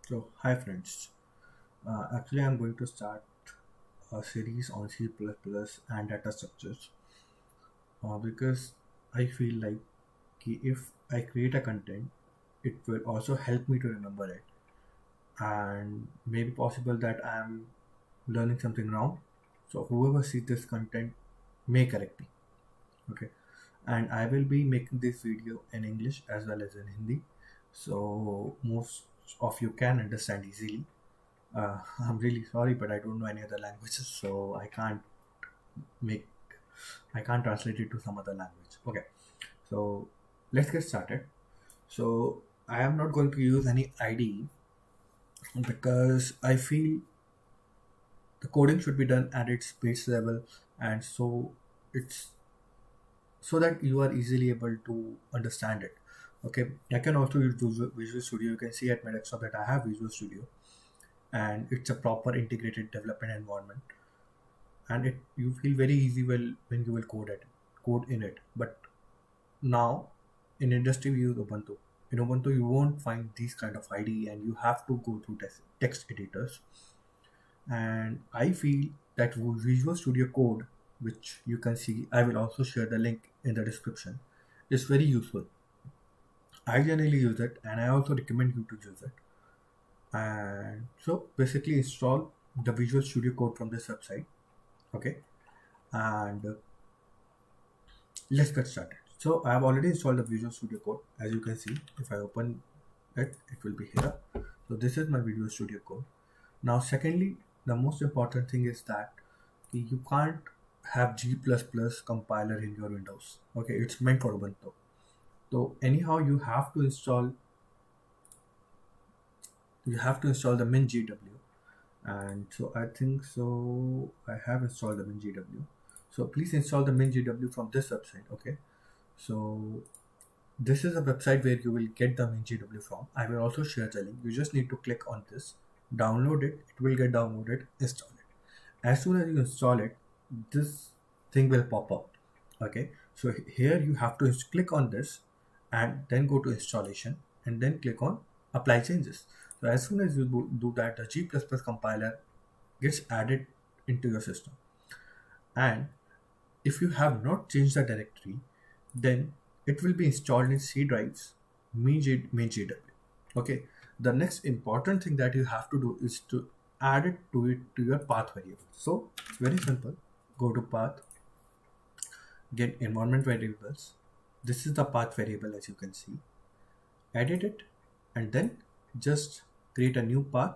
So, hi friends. Actually, I'm going to start a series on C++ and data structures because I feel like if I create a content, it will also help me to remember it, and maybe possible that I'm learning something wrong. So, whoever sees this content may correct me. Okay, and I will be making this video in English as well as in Hindi, so most of you can understand easily. I'm really sorry, but I don't know any other languages, so make I can't translate it to some other language. Okay, so let's get started. So I am not going to use any IDE because I feel the coding should be done at its base level, and so it's so that you are easily able to understand it. Okay, I can also use Visual Studio. You can see at my desktop that I have Visual Studio, and it's a proper integrated development environment, and it you feel very easy when you will code in it. But now in industry we use Ubuntu. In Ubuntu you won't find these kind of IDE, and you have to go through text editors. And I feel that Visual Studio Code, which you can see, I will also share the link in the description, is very useful. I generally use it, and I also recommend you to use it. And so basically install the Visual Studio Code from this website. Okay, and let's get started. So I have already installed the Visual Studio Code. As you can see, if I open it, it will be here. So this is my Visual Studio Code. Now secondly, the most important thing is that you can't have G++ compiler in your Windows. Okay, it's meant for Ubuntu. So anyhow, you have to install the MinGW. And so I think so I have installed the MinGW. So please install the MinGW from this website. Okay, so this is a website where you will get the MinGW from. I will also share the link. You just need to click on this, download it. It will get downloaded, install it. As soon as you install it, this thing will pop up. Okay, so here you have to click on this and then go to installation and then click on apply changes. So as soon as you do that, the G++ compiler gets added into your system. And if you have not changed the directory, then it will be installed in C drives, MinGW. Okay. The next important thing that you have to do is to add it to your path variable. So it's very simple. Go to path, get environment variables. This is the path variable, as you can see. Edit it, and then just create a new path.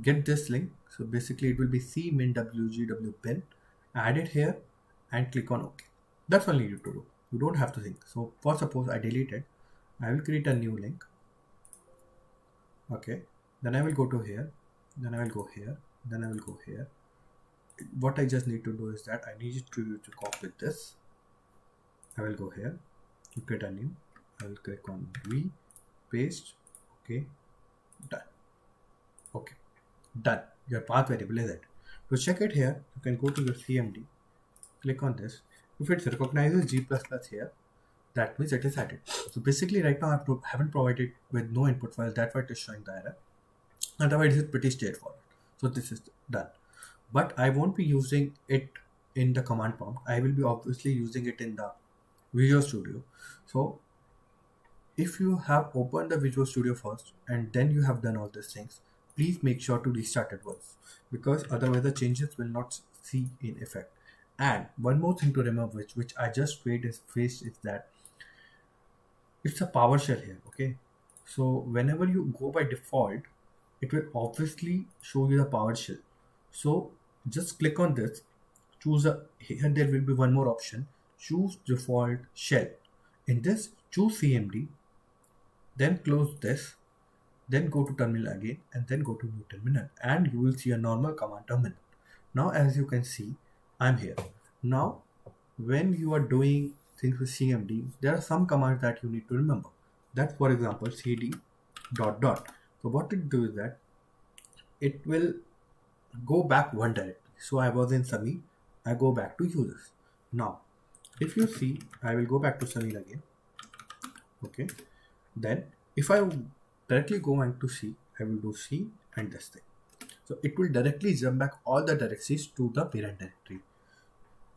Get this link. So basically it will be cminwgw bin. Add it here and click on OK. That's all you need to do. You don't have to think. So for suppose I delete it, I will create a new link. Okay, then I will go to here, then I will go here, then I will go here. What I just need to do is that I need you to copy this. I will go here to create a new. I will click on V, paste. Okay, done. Okay, done. Your path variable is it. To check it here, you can go to your CMD, click on this. If it recognizes G++ here, that means it is added. So basically right now I haven't provided with no input file, that's why it is showing the error. Otherwise it's pretty straightforward. So this is done. But I won't be using it in the command prompt. I will be obviously using it in the Visual Studio. So if you have opened the Visual Studio first and then you have done all these things, please make sure to restart it once, because otherwise the changes will not see in effect. And one more thing to remember, which I just faced is that it's a PowerShell here. Okay, so whenever you go by default, it will obviously show you the PowerShell. So just click on this, choose a here there will be one more option, choose default shell. In this, choose CMD, then close this, then go to terminal again, and then go to new terminal, and you will see a normal command terminal. Now as you can see, I'm here. Now when you are doing things with CMD, there are some commands that you need to remember. That, for example, cd dot dot. So what it do is that it will go back one directory. So I was in Samir, I go back to users. Now if you see, I will go back to Samir again. Okay, then if I directly go on to C, I will do C and this thing. So it will directly jump back all the directories to the parent directory.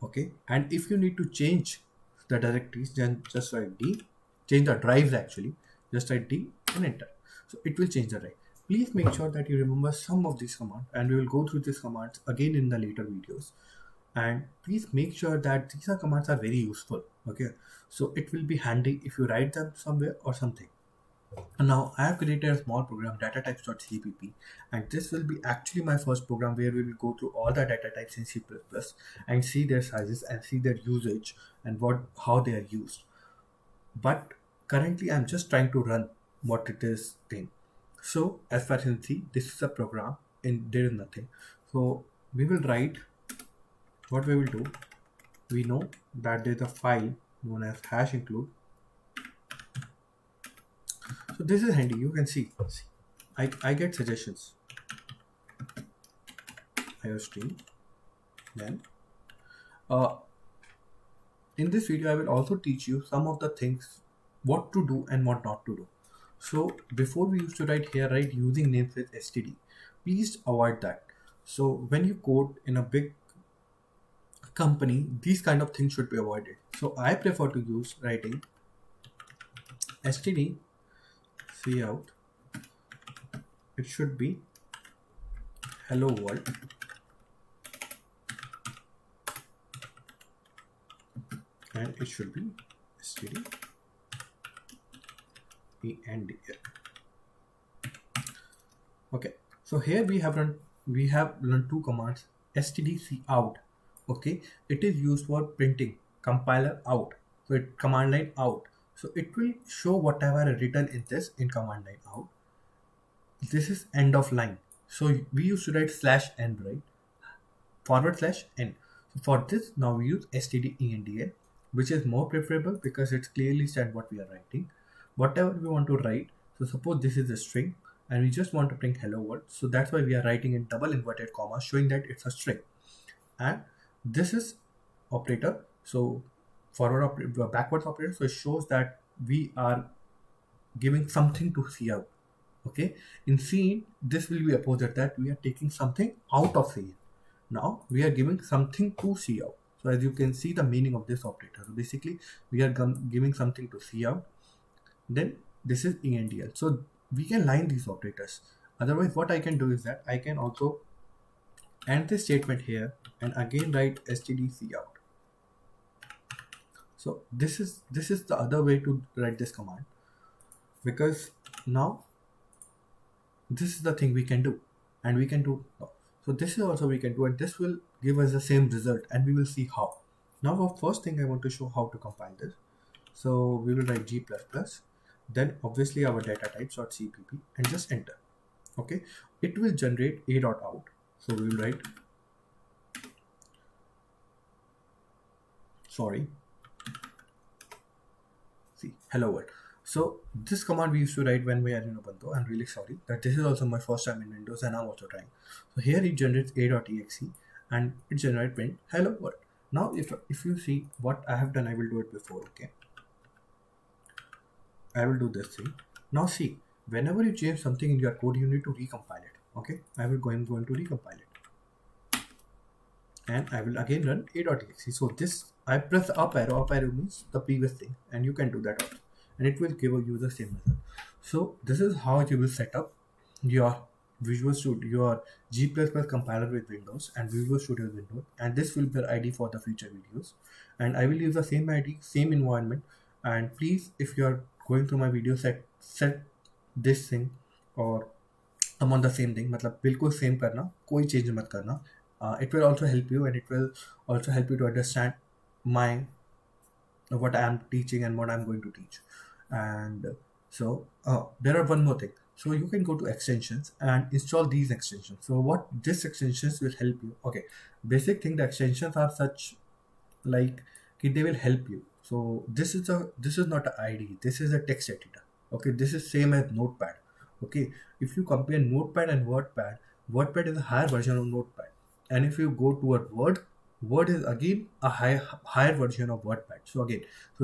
Okay, and if you need to change the directories, then just write D, change the drives actually, just write D and enter. So it will change the drive. Please make sure that you remember some of these commands, and we will go through these commands again in the later videos. And please make sure that these commands are very useful. Okay, so it will be handy if you write them somewhere or something. And now I have created a small program, datatypes.cpp, and this will be actually my first program where we will go through all the data types in C++ and see their sizes and see their usage and how they are used. But currently I'm just trying to run what it is thing. So as far as you can see, this is a program and there is nothing. So we will write what we will do. We know that there's a file known as hash include. So this is handy. You can see I get suggestions. IOStream. Then in this video I will also teach you some of the things, what to do and what not to do. So before we used to write using names with std. Please avoid that. So when you code in a big company, these kind of things should be avoided. So I prefer to use writing std cout. It should be hello world, and it should be std end. Okay, so here we have learned two commands. Std cout, okay, it is used for printing compiler out, so it command line out. So it will show whatever I written in this in command line out. This is end of line. So we used to write /n, right? /n. So for this now we use stdendl, which is more preferable because it's clearly said what we are writing. Whatever we want to write. So suppose this is a string and we just want to print hello world. So that's why we are writing in double inverted comma, showing that it's a string. And this is operator. So backwards operator, so it shows that we are giving something to cout. Okay, in Cin this will be opposite, that we are taking something out of Cin. Now we are giving something to cout. So as you can see the meaning of this operator, so basically we are giving something to cout. Then this is endl. So we can line these operators. Otherwise what I can do is that I can also end this statement here and again write std cout. So this is the other way to write this command, because now this is the thing we can do, and we can do. So this is also we can do, and this will give us the same result, and we will see how. Now the first thing I want to show how to compile this. So we will write g++, then obviously our data types.cpp and just enter. Okay, it will generate a.out. So we will write hello world. So this command we used to write when we are in Ubuntu. I'm really sorry that this is also my first time in Windows and I'm also trying. So here it generates a.exe and it generates print hello world. Now if you see what I have done, I will do it before. Okay, I will do this thing. Now see, whenever you change something in your code, you need to recompile it. Okay, I will going to recompile it, and I will again run a.exe. So this I press up arrow means the previous thing, and you can do that also, and it will give you the same result. So this is how you will set up your Visual Studio, your G++ compiler with Windows and Visual Studio Windows, and this will be the ID for the future videos. And I will use the same ID, same environment. And please, if you are going through my video, set this thing or I'm on the same thing, मतलब बिल्कुल same करना, कोई change मत करना. It will also help you, and it will also help you to understand what I am teaching and what I am going to teach. And so there are one more thing. So you can go to extensions and install these extensions. So what these extensions will help you. Okay, basic thing, the extensions are such like they will help you. So this is not an IDE, this is a text editor. Okay, this is same as Notepad. Okay, if you compare Notepad and WordPad is a higher version of Notepad, and if you go toward Word is again a higher version of WordPad. So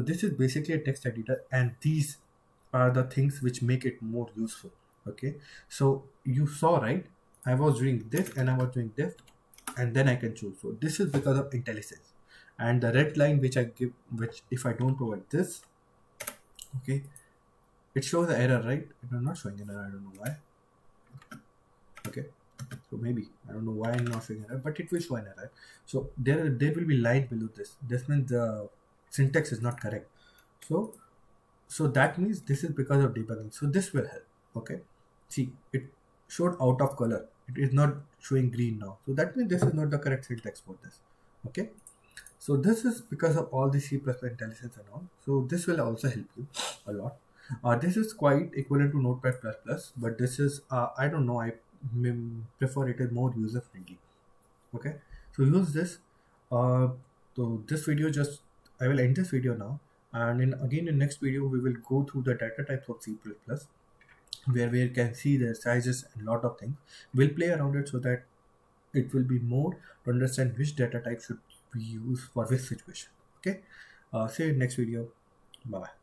this is basically a text editor, and these are the things which make it more useful. Okay, so you saw, right? I was doing this and I was doing this, and then I can choose. So this is because of IntelliSense. And the red line which I give, which if I don't provide this, okay, it shows the error, right? I'm not showing an error, I don't know why. Okay, so maybe I don't know why I'm not showing an error, but it will show an error. So there will be line below this. This means the syntax is not correct. So that means this is because of debugging. So this will help. Okay, see, it showed out of color. It is not showing green now. So that means this is not the correct syntax for this. Okay, so this is because of all the C++ IntelliSense and all. So this will also help you a lot. This is quite equivalent to Notepad++, but this is I don't know. I prefer it is more user friendly. Okay, so use this. So this video just I will end this video now, and again in next video we will go through the data types of C++, where we can see the sizes and lot of things. We'll play around it so that it will be more to understand which data type should we use for which situation. Okay, see you in next video. Bye bye.